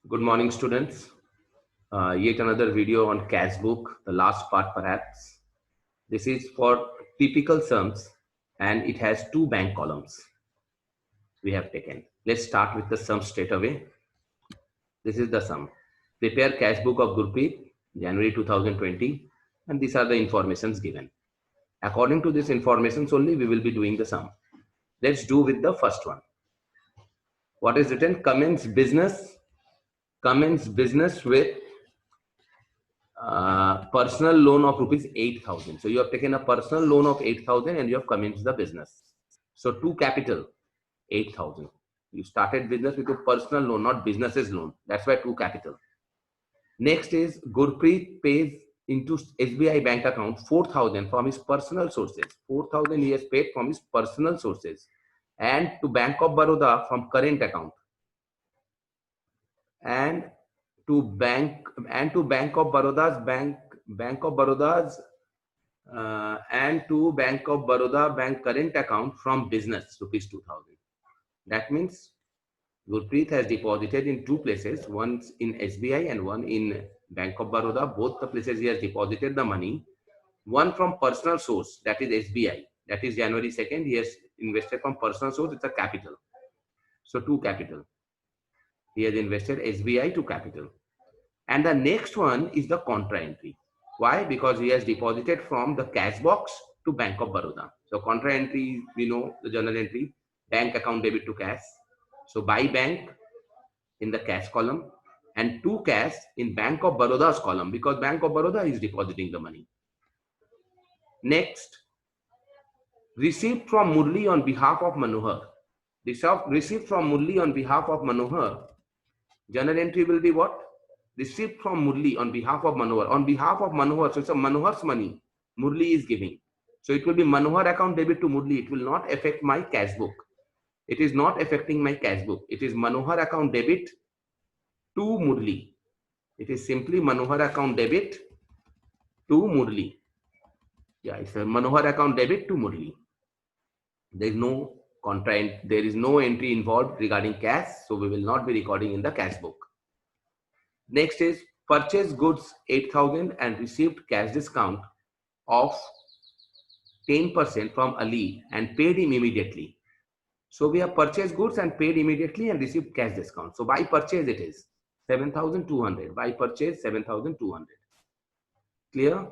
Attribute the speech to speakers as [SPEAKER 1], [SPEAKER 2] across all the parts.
[SPEAKER 1] Good morning, students. Yet another video on cash book, the last part perhaps. This is for typical sums and it has two bank columns we have taken. Let's start with the sum straight away. This is the sum. Prepare cash book of Gurpreet, January 2020, and these are the informations given. According to this information only, we will be doing the sum. Let's do with the first one. What is written? Commence business with personal loan of rupees 8,000. So you have taken a personal loan of 8,000 and you have commenced the business. So to capital 8,000. You started business with a personal loan, not business's loan. That's why to capital. Next is Gurpreet pays into SBI bank account 4,000 from his personal sources. 4,000 he has paid from his personal sources and to Bank of Baroda from current account. And to Bank of Baroda's and to Bank of Baroda bank current account from business rupees 2,000. That means Gurpreet has deposited in two places, one in SBI and one in Bank of Baroda. Both the places he has deposited the money. One from personal source, that is SBI. That is January 2nd. He has invested from personal source. It's a capital. So to capital. He has invested SBI to capital. And the next one is the contra entry. Why? Because he has deposited from the cash box to Bank of Baroda. So contra entry, we know the journal entry, bank account debit to cash. So by bank in the cash column and to cash in Bank of Baroda's column because Bank of Baroda is depositing the money. Next, received from Murli on behalf of Manohar. Received from Murli on behalf of Manohar. Journal entry will be what? Received from Murli on behalf of Manohar. On behalf of Manohar, so it's a Manohar's money Murli is giving. So it will be Manohar account debit to Murli. It will not affect my cash book. It is not affecting my cash book. It is Manohar account debit to Murli. It is simply Manohar account debit to Murli. Yeah, it's a Manohar account debit to Murli. There is no there is no entry involved regarding cash, so we will not be recording in the cash book. Next is purchase goods 8,000 and received cash discount of 10% from Ali and paid him immediately. So we have purchased goods and paid immediately and received cash discount. So by purchase it is 7,200. By purchase 7,200. Clear?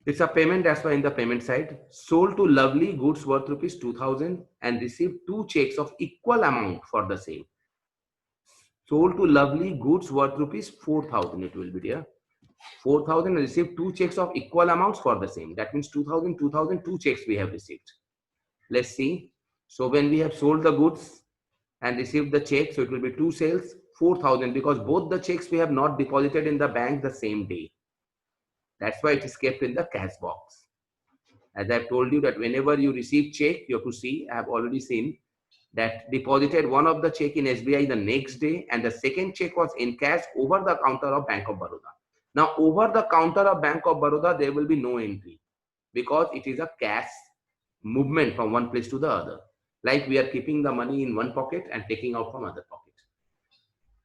[SPEAKER 1] It's a payment, that's why in the payment side. Sold to Lovely goods worth rupees 2,000 and received two checks of equal amount for the same. Sold to Lovely goods worth rupees 4,000. It will be there. 4,000 and received two checks of equal amounts for the same. That means 2,000, 2,000, two checks we have received. Let's see. So when we have sold the goods and received the check, so it will be two sales, 4,000 because both the checks we have not deposited in the bank the same day. That's why it is kept in the cash box. As I've told you that whenever you receive check, you have to see, I have already seen that deposited one of the check in SBI the next day and the second check was in cash over the counter of Bank of Baroda. Now over the counter of Bank of Baroda, there will be no entry because it is a cash movement from one place to the other. Like we are keeping the money in one pocket and taking out from other pocket.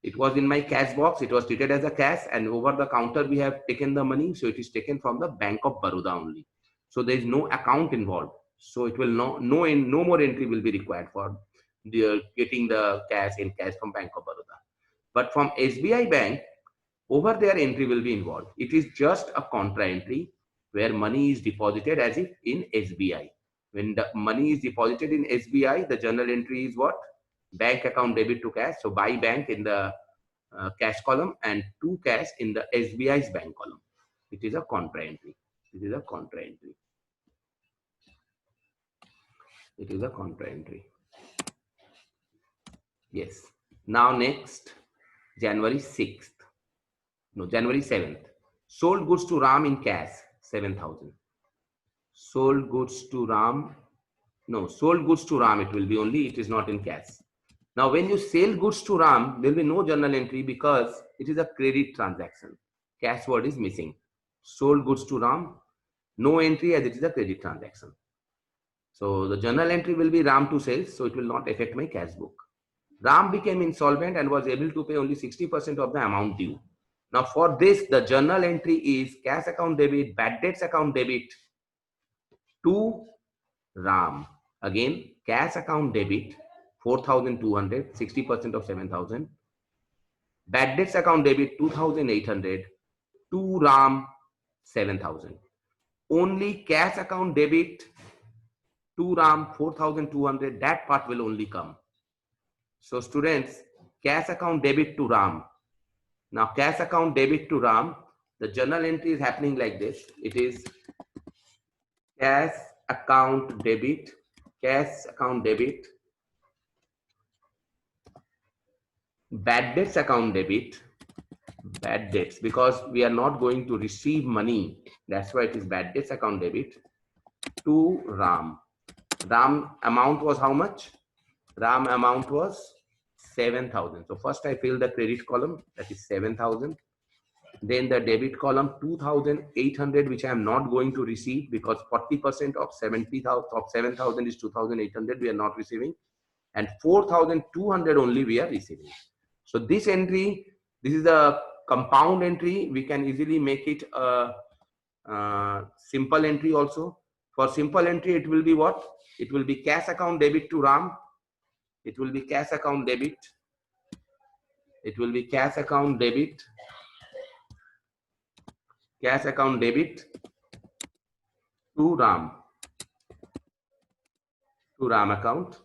[SPEAKER 1] It was in my cash box. It was treated as a cash and over the counter we have taken the money. So it is taken from the Bank of Baroda only. So there is no account involved. So it will no more entry will be required for getting the cash in cash from Bank of Baroda. But from SBI Bank, over there entry will be involved. It is just a contra entry where money is deposited as if in SBI. When the money is deposited in SBI, the journal entry is what? Bank account debit to cash. So by bank in the cash column and to cash in the SBI's bank column. It is a contra entry. It is a contra entry. It is a contra entry. Yes. Now next, January 6th. No, January 7th. Sold goods to Ram in cash, 7,000. Sold goods to Ram. No, sold goods to Ram. It will be only, it is not in cash. Now, when you sell goods to Ram, there will be no journal entry because it is a credit transaction. Cash word is missing. Sold goods to Ram, no entry as it is a credit transaction. So the journal entry will be Ram to sales, so it will not affect my cash book. Ram became insolvent and was able to pay only 60% of the amount due. Now for this, the journal entry is cash account debit, bad debts account debit to Ram. Again, cash account debit 4,200, 60% of 7,000. Bad debts account debit 2,800 to Ram 7,000. Only cash account debit to Ram 4,200, that part will only come. So students, cash account debit to Ram. Now cash account debit to Ram, the journal entry is happening like this. It is cash account debit, bad debts account debit, bad debts, because we are not going to receive money. That's why it is bad debts account debit to Ram. Ram amount was how much? Ram amount was 7,000. So first I fill the credit column, that is 7,000. Then the debit column 2,800, which I am not going to receive because 40% of 70,000 of 7,000 is 2,800. We are not receiving, and 4,200 only we are receiving. So this entry, this is a compound entry. We can easily make it a simple entry also. For simple entry, it will be what? It will be cash account debit to Ram. It will be cash account debit. It will be cash account debit. Cash account debit to Ram. To Ram account.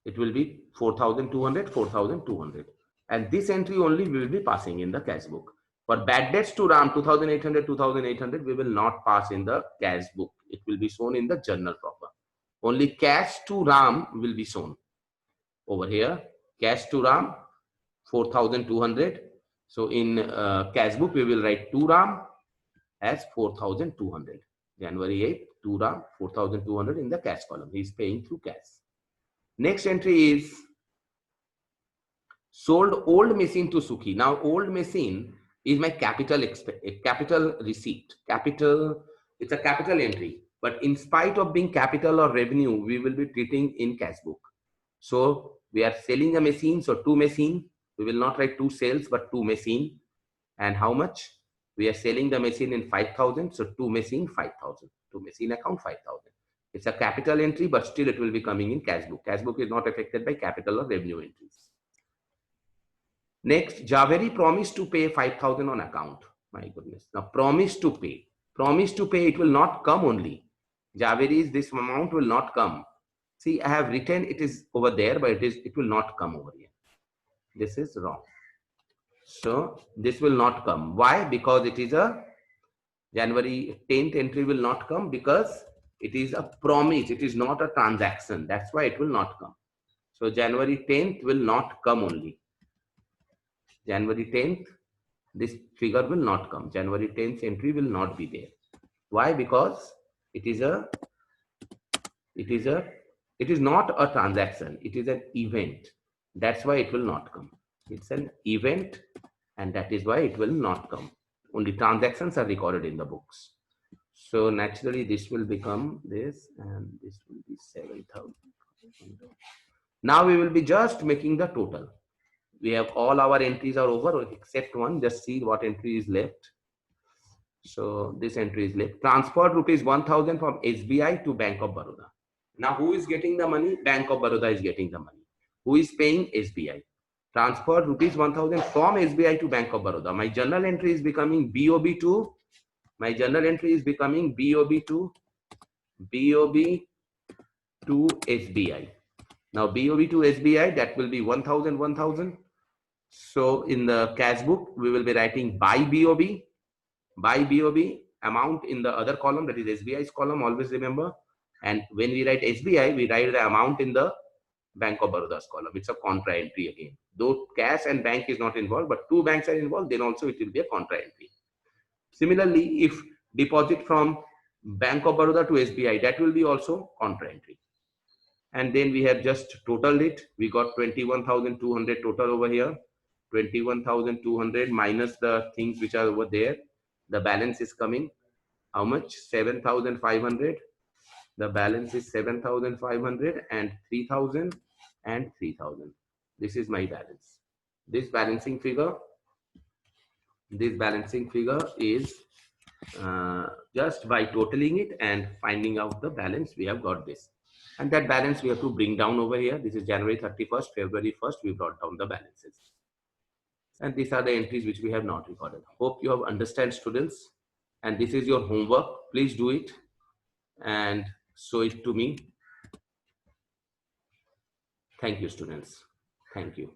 [SPEAKER 1] It will be 4,200, 4,200. And this entry only we will be passing in the cash book. For bad debts to Ram, 2,800, 2,800, we will not pass in the cash book. It will be shown in the journal proper. Only cash to Ram will be shown. Over here, cash to Ram, 4,200. So in cash book, we will write to Ram as 4,200. January 8th, to Ram, 4,200 in the cash column. He is paying through cash. Next entry is sold old machine to Sukhi. Now, old machine is my capital receipt. Capital, it's a capital entry. But in spite of being capital or revenue, we will be treating in cash book. So we are selling a machine, so 2 machine. We will not write 2 sales, but 2 machine. And how much? We are selling the machine in 5,000, so 2 machine 5,000. 2 machine account 5,000. It's a capital entry, but still it will be coming in cash book. Cash book is not affected by capital or revenue entries. Next, Javeri promised to pay 5,000 on account. My goodness. Now, promise to pay. Promise to pay, it will not come only. Javeri's, this amount will not come. See, I have written it is over there, but it will not come over here. This is wrong. So, this will not come. Why? Because it is a January 10th entry will not come because it is a promise. It is not a transaction. That's why it will not come. So, January 10th will not come only. January 10th, this figure will not come. January 10th entry will not be there. Why? Because it is not a transaction. It is an event. That's why it will not come. It's an event, and that is why it will not come. Only transactions are recorded in the books. So naturally, this will become this, and this will be 7,000. Now we will be just making the total. We have all our entries are over except one. Just see what entry is left. So this entry is left. Transferred rupees 1,000 from SBI to Bank of Baroda. Now who is getting the money? Bank of Baroda is getting the money. Who is paying? SBI. Transferred rupees 1,000 from SBI to Bank of Baroda. My journal entry is becoming BOB to. My journal entry is becoming BOB to SBI. Now BOB to SBI, that will be 1,000, 1,000. So in the cash book, we will be writing by BOB amount in the other column, that is SBI's column, always remember. And when we write SBI, we write the amount in the Bank of Baroda's column. It's a contra entry again. Though cash and bank is not involved, but 2 banks are involved, then also it will be a contra entry. Similarly, if deposit from Bank of Baroda to SBI, that will be also contra entry. And then we have just totaled it. We got 21,200 total over here. 21,200 minus the things which are over there. The balance is coming. How much? 7,500. The balance is 7,500 and 3,000 and 3,000. This is my balance. This balancing figure is just by totaling it and finding out the balance, we have got this. And that balance we have to bring down over here. This is January 31st, February 1st, we brought down the balances. And these are the entries which we have not recorded. Hope you have understand, students. And this is your homework. Please do it and show it to me. Thank you, students. Thank you.